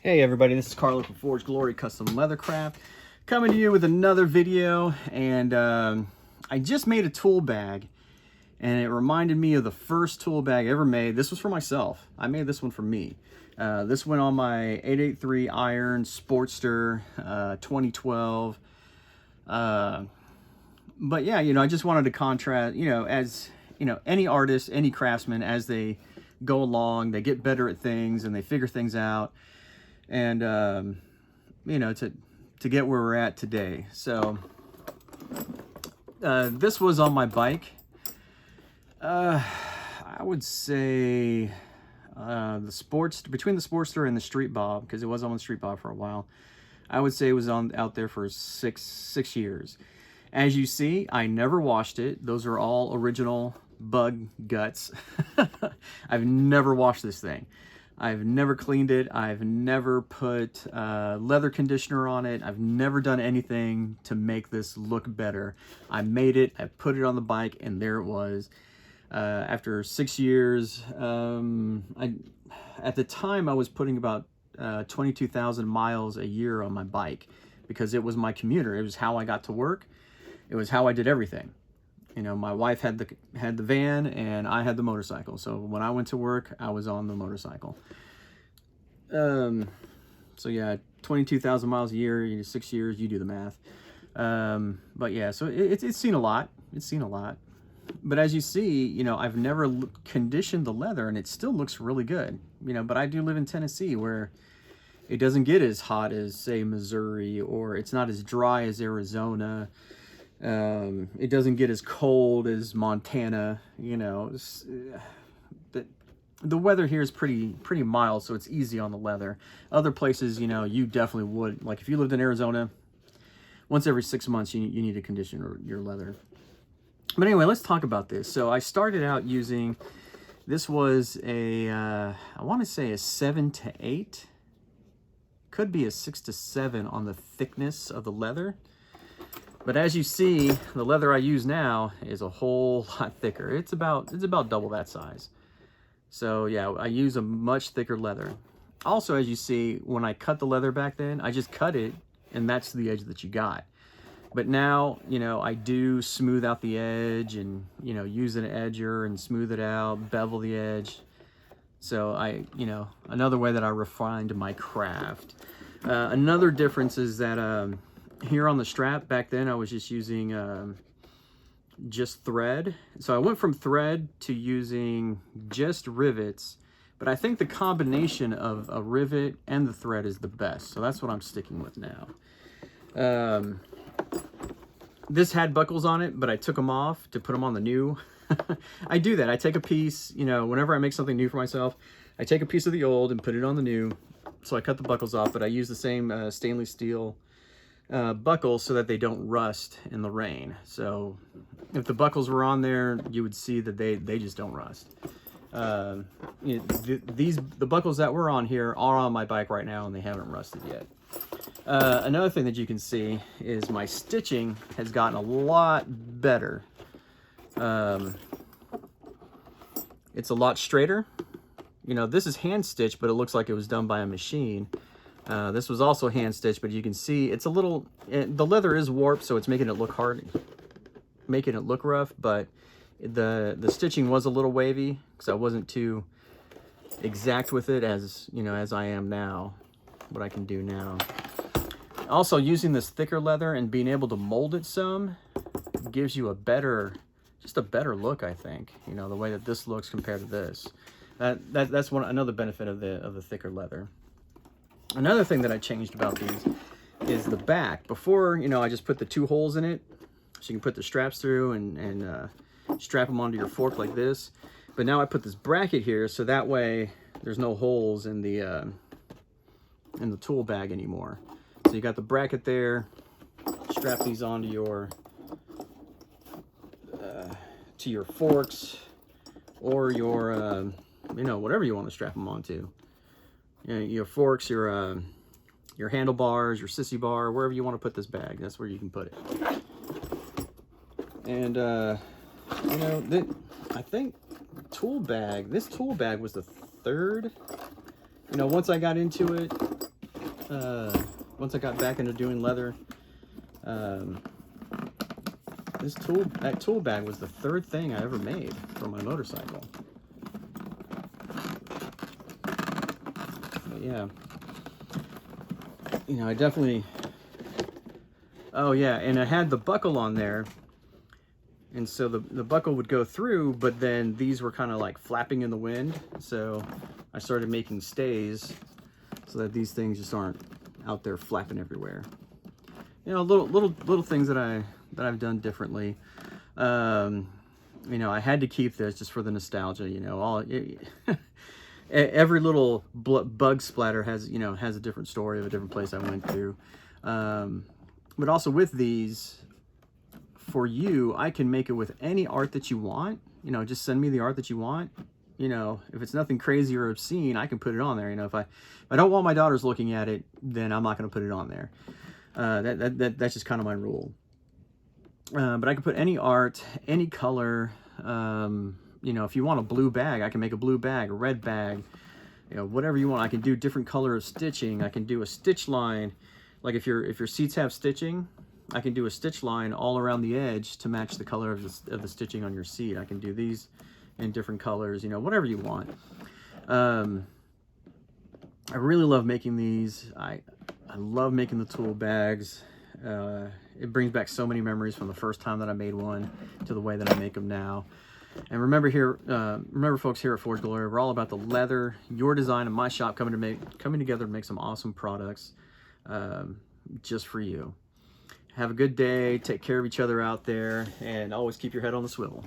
Hey everybody, this is Carlo from Forge Glory Custom Leathercraft, coming to you with another video. And I just made a tool bag, and it reminded me of the first tool bag I ever made. This was for myself. I made this one for me. This went on my 883 iron Sportster 2012. But yeah, I just wanted to contrast, as any artist, any craftsman, as they go along, they get better at things and they figure things out. And to get where we're at today. So this was on my bike. I would say between the Sportster and the Street Bob, because it was on the Street Bob for a while, I would say it was out there for six years. As you see, I never washed it. Those are all original bug guts. I've never washed this thing. I've never cleaned it. I've never put leather conditioner on it. I've never done anything to make this look better. I made it, I put it on the bike, and there it was. After 6 years, at the time I was putting about 22,000 miles a year on my bike, because it was my commuter. It was how I got to work. It was how I did everything. My wife had the van and I had the motorcycle. So when I went to work, I was on the motorcycle. So yeah, 22,000 miles a year, 6 years, you do the math. But yeah, so it's seen a lot. It's seen a lot. But as you see, I've never conditioned the leather, and it still looks really good. But I do live in Tennessee, where it doesn't get as hot as, say, Missouri, or it's not as dry as Arizona. It doesn't get as cold as Montana. The weather here is pretty mild, so it's easy on the leather. Other places, you definitely would, like if you lived in Arizona, once every 6 months you need to condition your leather. But anyway, let's talk about this. So I started out using, this was I want to say a 7 to 8, could be a 6 to 7 on the thickness of the leather. But as you see, the leather I use now is a whole lot thicker. It's about double that size. So yeah, I use a much thicker leather. Also, as you see, when I cut the leather back then, I just cut it, and that's the edge that you got. But now, I do smooth out the edge, and, use an edger and smooth it out, bevel the edge. So another way that I refined my craft. Another difference is that, here on the strap, back then I was just using just thread. So I went from thread to using just rivets, but I think the combination of a rivet and the thread is the best. So that's what I'm sticking with now. This had buckles on it, but I took them off to put them on the new. I do that. I take a piece, whenever I make something new for myself, I take a piece of the old and put it on the new. So I cut the buckles off, but I use the same stainless steel buckles so that they don't rust in the rain. So if the buckles were on there, you would see that they just don't rust. The buckles that were on here are on my bike right now, and they haven't rusted yet. Another thing that you can see is my stitching has gotten a lot better. It's a lot straighter. This is hand stitched, but it looks like it was done by a machine. This was also hand stitched, but you can see it's a little, the leather is warped, so it's making it look hard, making it look rough, but the stitching was a little wavy, because I wasn't too exact with it as I am now, what I can do now. Also, using this thicker leather and being able to mold it some gives you just a better look, I think. The way that this looks compared to this. That's another benefit of the thicker leather. Another thing that I changed about these is the back. Before, I just put the 2 holes in it, so you can put the straps through and strap them onto your fork like this. But now I put this bracket here, so that way there's no holes in the tool bag anymore. So you got the bracket there. Strap these onto your forks, or your whatever you want to strap them onto. Your forks, your handlebars, your sissy bar, wherever you want to put this bag, that's where you can put it. And I think this tool bag was the third. Once I got into it, once I got back into doing leather, that tool bag was the third thing I ever made for my motorcycle. But yeah, you know, I definitely, oh yeah, and I had the buckle on there, and so the buckle would go through, but then these were kind of like flapping in the wind, so I started making stays so that these things just aren't out there flapping everywhere. You know, little things that I've done differently. You know, I had to keep this just for the nostalgia. You know, every little bug splatter has, you know, has a different story of a different place I went to. But also with these, for you, I can make it with any art that you want. You know, just send me the art that you want. You know, if it's nothing crazy or obscene, I can put it on there. You know, if I don't want my daughters looking at it, then I'm not going to put it on there. That's just kind of my rule. But I can put any art, any color. You know, if you want a blue bag, I can make a blue bag, a red bag, you know, whatever you want. I can do different color of stitching. I can do a stitch line. Like if your seats have stitching, I can do a stitch line all around the edge to match the color of the stitching on your seat. I can do these in different colors, you know, whatever you want. I really love making these. I love making the tool bags. It brings back so many memories from the first time that I made one to the way that I make them now. And remember folks, here at Forge Glory, we're all about the leather, your design, and my shop coming together to make some awesome products just for you. Have a good day. Take care of each other out there, and always keep your head on the swivel.